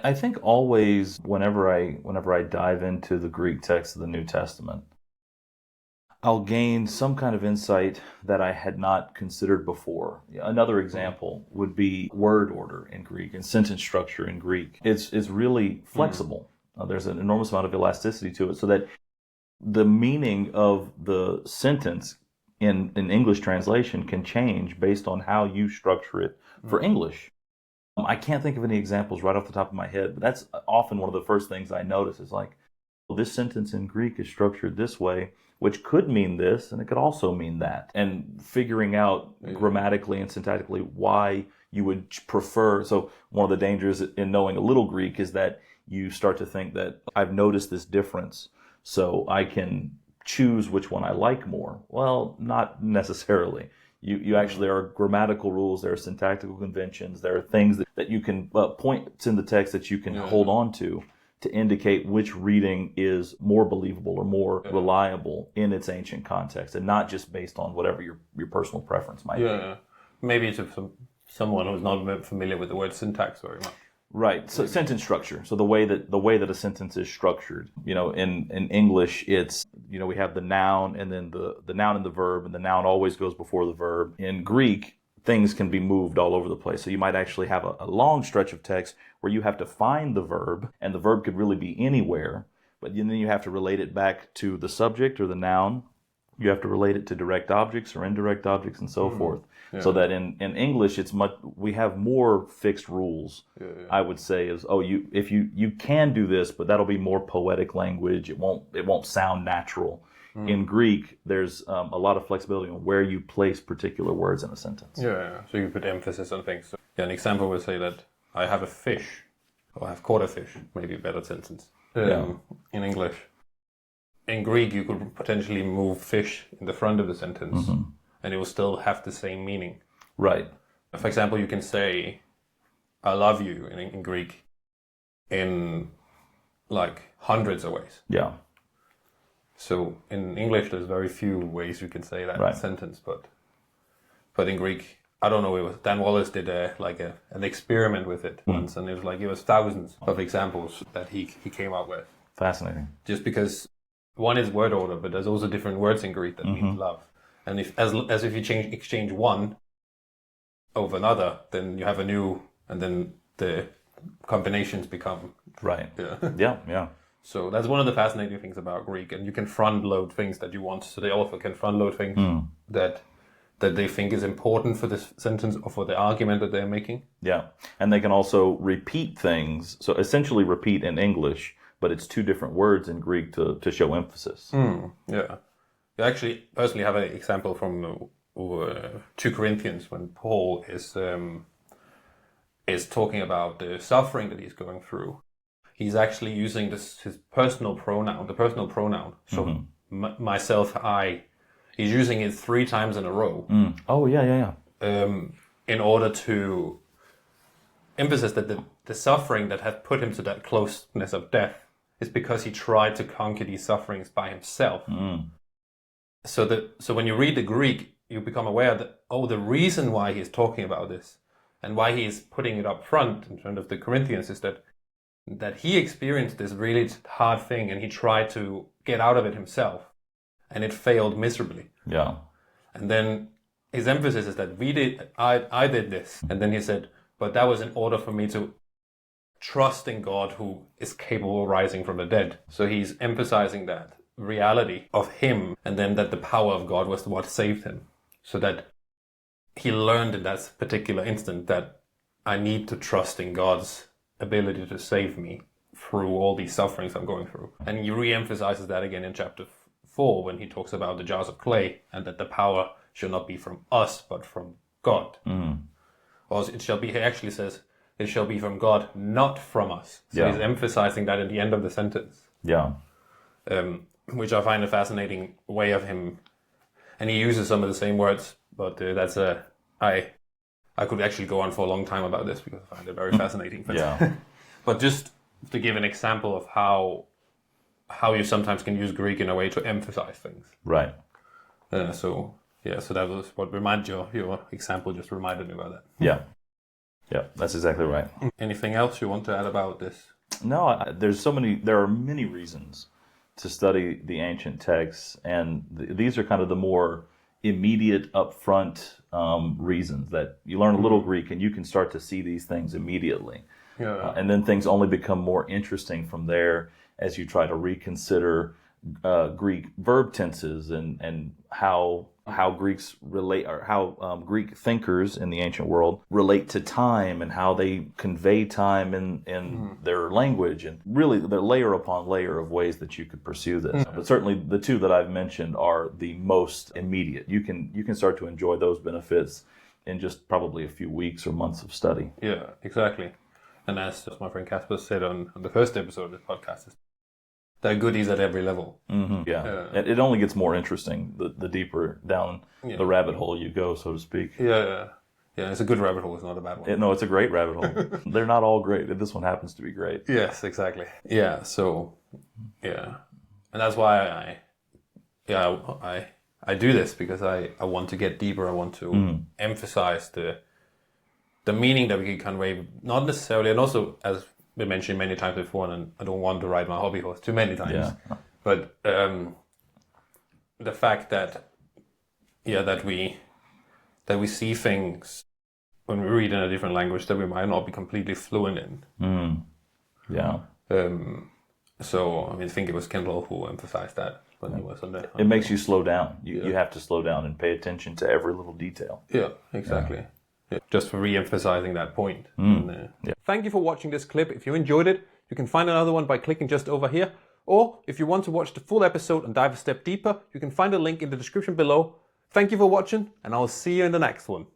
I think always whenever I dive into the Greek text of the New Testament, I'll gain some kind of insight that I had not considered before. Another example would be word order in Greek and sentence structure in Greek. It's really flexible. There's an enormous amount of elasticity to it, so that the meaning of the sentence in English translation can change based on how you structure it for English. I can't think of any examples right off the top of my head, but that's often one of the first things I notice is like, well, this sentence in Greek is structured this way, which could mean this, and it could also mean that. And figuring out grammatically and syntactically why you would prefer. So one of the dangers in knowing a little Greek is that you start to think that I've noticed this difference, so I can choose which one I like more. Well, not necessarily. You actually are grammatical rules, there are syntactical conventions, there are things that you can points in the text that you can hold on to indicate which reading is more believable or more reliable in its ancient context, and not just based on whatever your personal preference might be. Maybe to someone who's not familiar with the word syntax very much. Right. So sentence structure. So the way that a sentence is structured, in English, it's, we have the noun and then the noun and the verb, and the noun always goes before the verb. In Greek, things can be moved all over the place. So you might actually have a long stretch of text where you have to find the verb, and the verb could really be anywhere, but then you have to relate it back to the subject or the noun. You have to relate it to direct objects or indirect objects and so forth. Yeah. So that in English, we have more fixed rules. I would say is, you can do this, but that'll be more poetic language. It won't sound natural. In Greek, there's a lot of flexibility on where you place particular words in a sentence. So you put emphasis on things. So, an example would say that I have a fish, or I have caught a fish, maybe a better sentence in English. In Greek, you could potentially move fish in the front of the sentence, and it will still have the same meaning. Right. For example, you can say, I love you in Greek in like hundreds of ways. Yeah. So in English, there's very few ways you can say that sentence, but in Greek, I don't know, it was Dan Wallace did an experiment with it once, and it was thousands of examples that he came up with. Fascinating. Just because one is word order, but there's also different words in Greek that mean love. And if you exchange one over another, then you have a new, and then the combinations become right. Yeah. So that's one of the fascinating things about Greek, and you can front load things that you want. So they also can front load things that they think is important for this sentence or for the argument that they're making. Yeah, and they can also repeat things. So essentially repeat in English, but it's two different words in Greek to show emphasis. Yeah. I actually personally have an example from 2 Corinthians when Paul is talking about the suffering that he's going through. He's actually using his personal pronoun, the personal pronoun. So myself, I. He's using it 3 times in a row. Oh, yeah. In order to emphasize that the suffering that had put him to that closeness of death is because he tried to conquer these sufferings by himself. So when you read the Greek, you become aware that, the reason why he's talking about this and why he's putting it up front in front of the Corinthians is that he experienced this really hard thing and he tried to get out of it himself. And it failed miserably. Yeah. And then his emphasis is that I did this. And then he said, but that was in order for me to trust in God who is capable of rising from the dead. So he's emphasizing that reality of him, and then that the power of God was what saved him. So that he learned in that particular instant that I need to trust in God's ability to save me through all these sufferings I'm going through. And he re-emphasizes that again in chapter 4 when he talks about the jars of clay and that the power should not be from us but from God. Or he actually says, it shall be from God, not from us. So he's emphasizing that at the end of the sentence. Yeah. Which I find a fascinating way of him. And he uses some of the same words, but I could actually go on for a long time about this because I find it very fascinating. But, but just to give an example of how you sometimes can use Greek in a way to emphasize things. Right. So that was what reminded your example just reminded me about that. Yeah. Yeah, that's exactly right. Anything else you want to add about this? No, there are many reasons to study the ancient texts, and these are kind of the more immediate, upfront reasons that you learn a little Greek and you can start to see these things immediately. Yeah. And then things only become more interesting from there as you try to reconsider Greek verb tenses and how Greeks relate, or how Greek thinkers in the ancient world relate to time and how they convey time in their language, and really the layer upon layer of ways that you could pursue this. But certainly the two that I've mentioned are the most immediate. You can start to enjoy those benefits in just probably a few weeks or months of study. Yeah, exactly. And as my friend Casper said on the first episode of this podcast, there are goodies at every level. Yeah, it only gets more interesting the deeper down the rabbit hole you go, so to speak. Yeah, it's a good rabbit hole. It's not a bad one. No, it's a great rabbit hole. They're not all great. This one happens to be great. Yes, exactly. Yeah, so, yeah. And that's why I do this, because I want to get deeper. I want to emphasize the meaning that we can convey, not necessarily, and also, as we mentioned many times before, and I don't want to ride my hobby horse too many times, but the fact that we see things when we read in a different language that we might not be completely fluent in. Yeah. So I think it was Kendall who emphasized that when he was on the. It makes you slow down. You have to slow down and pay attention to every little detail. Yeah, exactly. Yeah. Just for re-emphasizing that point. Thank you for watching this clip. If you enjoyed it, you can find another one by clicking just over here. Or if you want to watch the full episode and dive a step deeper, you can find a link in the description below. Thank you for watching, and I'll see you in the next one.